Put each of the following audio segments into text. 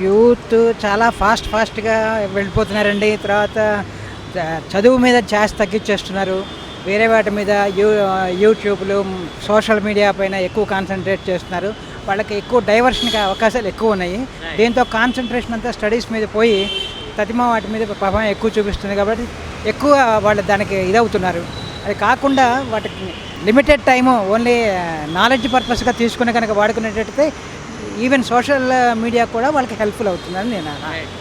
Youth చాలా ఫాస్ట్గా వెళ్ళిపోతున్నారండి. తర్వాత చదువు మీద ధ్యాస తగ్గించేస్తున్నారు. వేరే వాటి మీద యూట్యూబ్లు, సోషల్ మీడియా పైన ఎక్కువ కాన్సన్ట్రేట్ చేస్తున్నారు. వాళ్ళకి ఎక్కువ డైవర్షన్కి అవకాశాలు ఎక్కువ ఉన్నాయి. దీంతో కాన్సన్ట్రేషన్ అంతా స్టడీస్ మీద పోయి తతిమ వాటి మీద ప్రభావం ఎక్కువ చూపిస్తుంది. కాబట్టి ఎక్కువ వాళ్ళు దానికి ఇదవుతున్నారు. అది కాకుండా వాటికి లిమిటెడ్ టైము ఓన్లీ నాలెడ్జ్ పర్పస్గా తీసుకుని కనుక వాడుకునేటట్టయితే ఈవెన్ సోషల్ మీడియా కూడా వాళ్ళకి హెల్ప్ఫుల్ అవుతుందని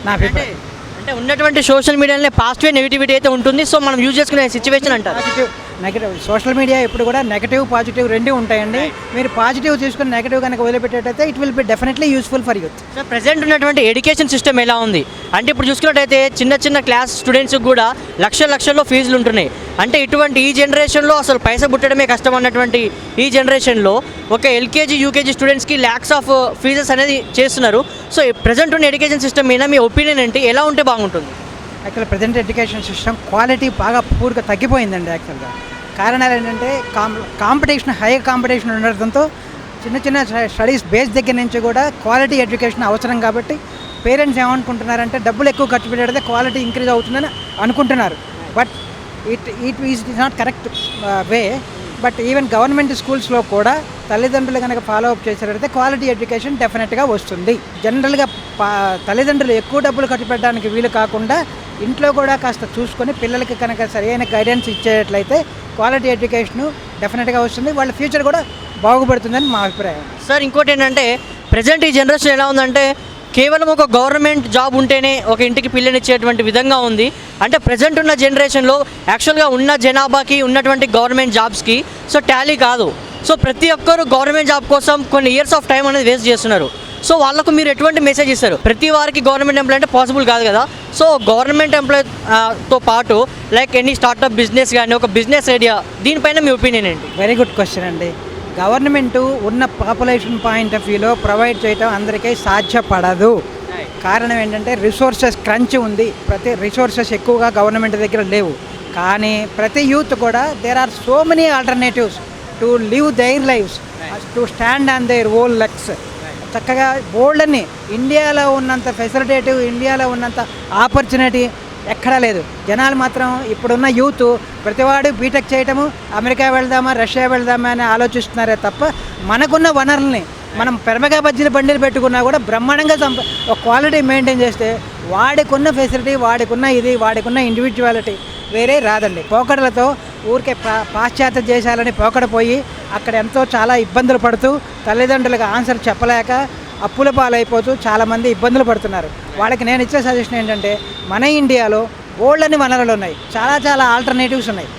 నా అభిప్రాయం. అంటే ఉన్నటువంటి సోషల్ మీడియాలో పాజిటివ్ నెగిటివిటీ అయితే ఉంటుంది. సో మనం యూజ్ చేసుకునే సిచ్యువేషన్ అంటారు. పాజిటివ్ నెగిటివ్ సోషల్ మీడియా ఎప్పుడు కూడా నెగిటివ్ పాజిటివ్ రెండు ఉంటాయండి. మీరు పాజిటివ్ తీసుకుని నెగిటివ్ కనుక వదిలిపెట్టేటైతే it will be definitely useful for youth. So present ఉన్నటువంటి ఎడ్యుకేషన్ సిస్టమ్ ఎలా ఉంది అంటే ఇప్పుడు చూసుకున్నట్టయితే చిన్న క్లాస్ స్టూడెంట్స్కి కూడా లక్షల్లో ఫీజులు ఉంటున్నాయి. అంటే ఇటువంటి ఈ జనరేషన్లో అసలు పైసా పుట్టడమే కష్టం అన్నటువంటి ఈ జనరేషన్లో ఒక ఎల్కేజీ యూకేజీ స్టూడెంట్స్కి ల్యాక్స్ ఆఫ్ ఫీజెస్ అనేది చేస్తున్నారు. సో ప్రజెంట్ ఉన్న ఎడ్యుకేషన్ సిస్టమ్ మీద మీ ఒపీనియన్ ఏంటి? ఎలా ఉంటే బాగుంటుంది? Actual present education system quality బాగా పూర్తిగా తగ్గిపోయిందండి. యాక్చువల్గా కారణాలు ఏంటంటే కాంపిటీషన్ హై కాంపిటీషన్ ఉండడంతో చిన్న స్టడీస్ బేస్ దగ్గర నుంచి కూడా క్వాలిటీ ఎడ్యుకేషన్ అవసరం. కాబట్టి పేరెంట్స్ ఏమనుకుంటున్నారంటే డబ్బులు ఎక్కువ ఖర్చు పెట్టేదే క్వాలిటీ ఇంక్రీజ్ అవుతుందని అనుకుంటున్నారు. But it is not correct way. But even government స్కూల్స్లో కూడా తల్లిదండ్రులు కనుక ఫాలో అప్ చేసినట్లయితే క్వాలిటీ ఎడ్యుకేషన్ డెఫినెట్గా వస్తుంది. జనరల్గా తల్లిదండ్రులు ఎక్కువ డబ్బులు ఖర్చు పెట్టడానికి వీలు కాకుండా ఇంట్లో కూడా కాస్త చూసుకొని పిల్లలకి కనుక సరైన గైడెన్స్ ఇచ్చేట్లయితే క్వాలిటీ ఎడ్యుకేషను డెఫినెట్గా వస్తుంది. వాళ్ళ ఫ్యూచర్ కూడా బాగుపడుతుందని మా అభిప్రాయం. సార్ ఇంకోటి ఏంటంటే ప్రజెంట్ ఈ జనరేషన్ ఎలా ఉందంటే కేవలం ఒక గవర్నమెంట్ జాబ్ ఉంటేనే ఒక ఇంటికి పిల్లనిచ్చేటువంటి విధంగా ఉంది. అంటే ప్రజెంట్ ఉన్న జనరేషన్లో యాక్చువల్గా ఉన్న జనాభాకి ఉన్నటువంటి గవర్నమెంట్ జాబ్స్కి సో టాలీ కాదు. సో ప్రతి ఒక్కరు గవర్నమెంట్ జాబ్ కోసం కొన్ని ఇయర్స్ ఆఫ్ టైం అనేది వేస్ట్ చేస్తున్నారు. సో వాళ్ళకు మీరు ఎటువంటి మెసేజ్ ఇస్తారు? ప్రతి వారికి గవర్నమెంట్ ఎంప్లాయ్ అంటే పాసిబుల్ కాదు కదా. సో గవర్నమెంట్ ఎంప్లాయ్తో పాటు లైక్ ఎనీ స్టార్టప్ బిజినెస్ కానీ ఒక బిజినెస్ ఐడియా దీనిపైన మీ ఒపీనియన్ ఏంటి? వెరీ గుడ్ క్వశ్చన్ అండి. గవర్నమెంట్ ఉన్న పాపులేషన్ పాయింట్ ఆఫ్ వ్యూలో ప్రొవైడ్ చేయటం అందరికీ సాధ్యపడదు. కారణం ఏంటంటే రిసోర్సెస్ క్రంచ్ ఉంది. ప్రతి రిసోర్సెస్ ఎక్కువగా గవర్నమెంట్ దగ్గర లేవు. కానీ ప్రతి యూత్ కూడా there are so many alternatives to live their lives, to stand on their own legs. చక్కగా బోల్డ్ని ఇండియాలో ఉన్నంత ఫెసిలిటేటివ్, ఇండియాలో ఉన్నంత ఆపర్చునిటీ ఎక్కడా లేదు. జనాలు మాత్రం ఇప్పుడున్న యూత్ ప్రతివాడు బీటెక్ చేయటము, అమెరికా వెళ్దామా రష్యా వెళ్దామా అని ఆలోచిస్తున్నారే తప్ప మనకున్న వనరుల్ని మనం పెరమగా బజ్జీలు బండిలు పెట్టుకున్నా కూడా బ్రహ్మాండంగా ఒక క్వాలిటీ మెయింటైన్ చేస్తే వాడికున్న ఫెసిలిటీ, వాడికున్న ఇండివిజువాలిటీ వేరే రాదండి. పోకడలతో ఊరికే పాశ్చాత్య దేశాలని పోకడపోయి అక్కడ ఎంతో చాలా ఇబ్బందులు పడుతూ తల్లిదండ్రులకు ఆన్సర్ చెప్పలేక అప్పుల పాలైపోతూ చాలామంది ఇబ్బందులు పడుతున్నారు. వాళ్ళకి నేను ఇచ్చే సజెషన్ ఏంటంటే మన ఇండియాలో బోల్డని వనరులు ఉన్నాయి, చాలా ఆల్టర్నేటివ్స్ ఉన్నాయి.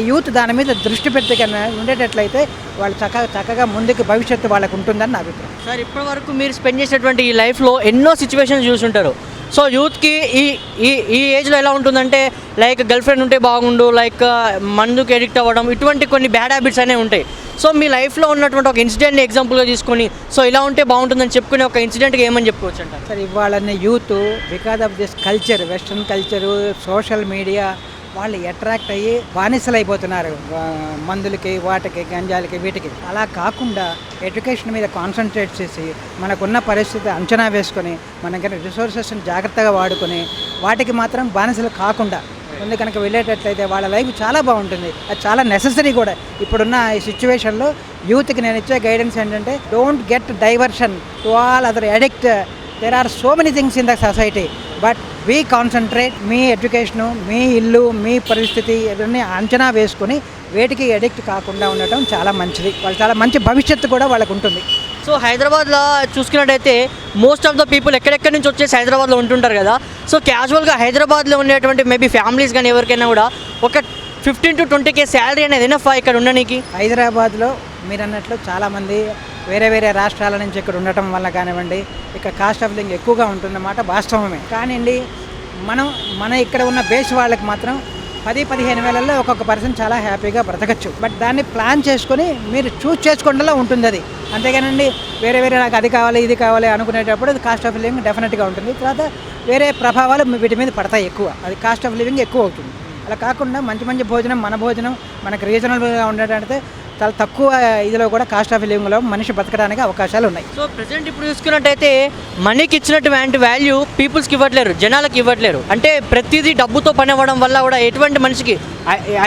యూత్ దాని మీద దృష్టి పెట్టి ఉండేటట్లయితే వాళ్ళు చక్కగా ముందుకు భవిష్యత్తు వాళ్ళకు ఉంటుందని నా అభిప్రాయం. సార్ ఇప్పటి వరకు మీరు స్పెండ్ చేసేటువంటి ఈ లైఫ్లో ఎన్నో సిచ్యువేషన్స్ చూసుంటారు. సో యూత్కి ఈ ఏజ్లో ఎలా ఉంటుందంటే లైక్ గర్ల్ ఫ్రెండ్ ఉంటే బాగుండు, లైక్ మందుకు ఎడిక్ట్ అవ్వడం, ఇటువంటి కొన్ని బ్యాడ్ హ్యాబిట్స్ అనేవి ఉంటాయి. సో మీ లైఫ్లో ఉన్నటువంటి ఒక ఇన్సిడెంట్ని ఎగ్జాంపుల్గా తీసుకొని సో ఇలా ఉంటే బాగుంటుందని చెప్పుకునే ఒక ఇన్సిడెంట్గా ఏమని చెప్పుకోవచ్చు అంటారు? సార్ ఇవాళ youth because of this culture, western culture, social media వాళ్ళు అట్రాక్ట్ అయ్యి బానిసలు అయిపోతున్నారు మందులకి, వాటికి, గంజాలకి, వీటికి. అలా కాకుండా ఎడ్యుకేషన్ మీద కాన్సన్ట్రేట్ చేసి మనకున్న పరిస్థితి అంచనా వేసుకొని మనకి రిసోర్సెస్ని జాగ్రత్తగా వాడుకొని వాటికి మాత్రం బానిసలు కాకుండా ముందు కనుక వెళ్ళేటట్లయితే వాళ్ళ లైఫ్ చాలా బాగుంటుంది. అది చాలా నెససరీ కూడా. ఇప్పుడున్న ఈ సిచ్యువేషన్లో యూత్కి నేను ఇచ్చే గైడెన్స్ ఏంటంటే don't get diversion to all other addict. There are so many things in the society but we concentrate మీ ఎడ్యుకేషను, మీ ఇల్లు, మీ పరిస్థితి ఇవన్నీ అంచనా వేసుకొని వేటికి అడిక్ట్ కాకుండా ఉండటం చాలా మంచిది. వాళ్ళు చాలా మంచి భవిష్యత్తు కూడా వాళ్ళకు ఉంటుంది. సో హైదరాబాద్లో చూసుకున్నట్టయితే మోస్ట్ ఆఫ్ ద పీపుల్ ఎక్కడెక్కడి నుంచి వచ్చేసి హైదరాబాద్లో ఉంటుంటారు కదా. సో క్యాజువల్గా హైదరాబాద్లో ఉండేటువంటి మేబీ ఫ్యామిలీస్ కానీ ఎవరికైనా కూడా ఒక 15 to 20K శాలరీ అనేది ఎనఫ్ ఇక్కడ ఉండడానికి? హైదరాబాద్లో మీరు అన్నట్లు చాలామంది వేరే రాష్ట్రాల నుంచి ఇక్కడ ఉండటం వల్ల కానివ్వండి ఇక్కడ కాస్ట్ ఆఫ్ లివింగ్ ఎక్కువగా ఉంటుందన్నమాట, వాస్తవమే. కానివ్వండి మన ఇక్కడ ఉన్న బేస్ వాళ్ళకి మాత్రం 10-15 వేలల్లో ఒక్కొక్క పర్సన్ చాలా హ్యాపీగా బ్రతకచ్చు. బట్ దాన్ని ప్లాన్ చేసుకొని మీరు చూస్ చేసుకోవడంలో ఉంటుంది అది. అంతేగానండి వేరే నాకు అది కావాలి ఇది కావాలి అనుకునేటప్పుడు అది కాస్ట్ ఆఫ్ లివింగ్ డెఫినెట్గా ఉంటుంది. తర్వాత వేరే ప్రభావాలు వీటి మీద పడతాయి ఎక్కువ, అది కాస్ట్ ఆఫ్ లివింగ్ ఎక్కువ అవుతుంది. అలా కాకుండా మంచి భోజనం, మన భోజనం మనకు రీజనబుల్గా ఉండేటంటే చాలా తక్కువ ఇదిలో కూడా కాస్ట్ ఆఫ్ లివింగ్లో మనిషి బతకడానికి అవకాశాలు ఉన్నాయి. సో ప్రజెంట్ ఇప్పుడు చూసుకున్నట్టయితే మనీకి ఇచ్చినటువంటి వాల్యూ పీపుల్స్కి ఇవ్వట్లేరు, జనాలకు ఇవ్వట్లేరు. అంటే ప్రతిదీ డబ్బుతో పని అవ్వడం వల్ల కూడా ఎటువంటి మనిషికి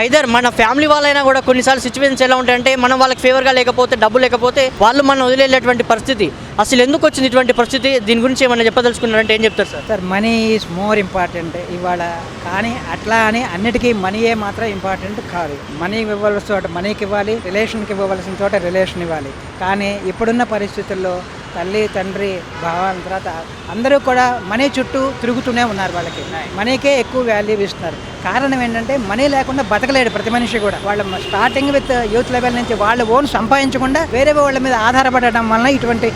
ఐదర్ మన ఫ్యామిలీ వాళ్ళైనా కూడా కొన్నిసార్లు సిచ్యువేషన్స్ ఎలా ఉంటాయంటే మనం వాళ్ళకి ఫేవర్గా లేకపోతే, డబ్బు లేకపోతే వాళ్ళు మనం వదిలేటువంటి పరిస్థితి. అసలు ఎందుకు వచ్చింది ఇటువంటి పరిస్థితి? దీని గురించి ఏమైనా చెప్పదలుచుకున్నారంటే ఏం చెప్తారు sir? Sir money is more important ఇవాళ. కానీ అట్లా అని అన్నిటికీ మనీయే మాత్రం ఇంపార్టెంట్ కాదు. మనీ ఇవ్వవలసిన చోట మనీకి ఇవ్వాలి, రిలేషన్కి ఇవ్వవలసిన చోట రిలేషన్ ఇవ్వాలి. కానీ ఇప్పుడున్న పరిస్థితుల్లో తల్లి, తండ్రి, భావాల తర్వాత అందరూ కూడా మనీ చుట్టూ తిరుగుతూనే ఉన్నారు. వాళ్ళకి మనీకే ఎక్కువ వాల్యూ ఇస్తున్నారు. కారణం ఏంటంటే మనీ లేకుండా బతకలేడు ప్రతి మనిషి కూడా. వాళ్ళ స్టార్టింగ్ విత్ యూత్ లెవెల్ నుంచి వాళ్ళు ఓన్ సంపాదించకుండా వేరే వాళ్ళ మీద ఆధారపడటం వలన ఇటువంటి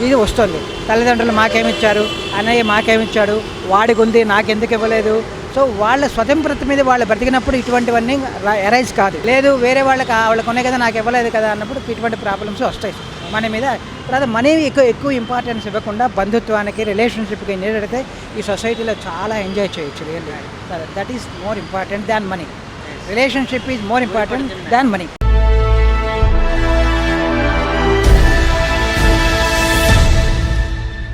ఇది వస్తుంది. తల్లిదండ్రులు మాకేమిచ్చారు, అన్నయ్య మాకేమిచ్చాడు, వాడికి ఉంది నాకెందుకు ఇవ్వలేదు. సో వాళ్ళ స్వతంత్రత మీద వాళ్ళు బ్రతికినప్పుడు ఇటువంటివన్నీ ఎరైజ్ కాదు. లేదు వేరే వాళ్ళకు ఉన్నాయి కదా నాకు ఇవ్వలేదు కదా అన్నప్పుడు ఇటువంటి ప్రాబ్లమ్స్ వస్తాయి మన మీద. తర్వాత మనీ ఎక్కువ ఇంపార్టెన్స్ ఇవ్వకుండా బంధుత్వానికి, రిలేషన్షిప్కి నేడైతే ఈ సొసైటీలో చాలా ఎంజాయ్ చేయొచ్చు. Really that is more important than money. Relationship is more important than money.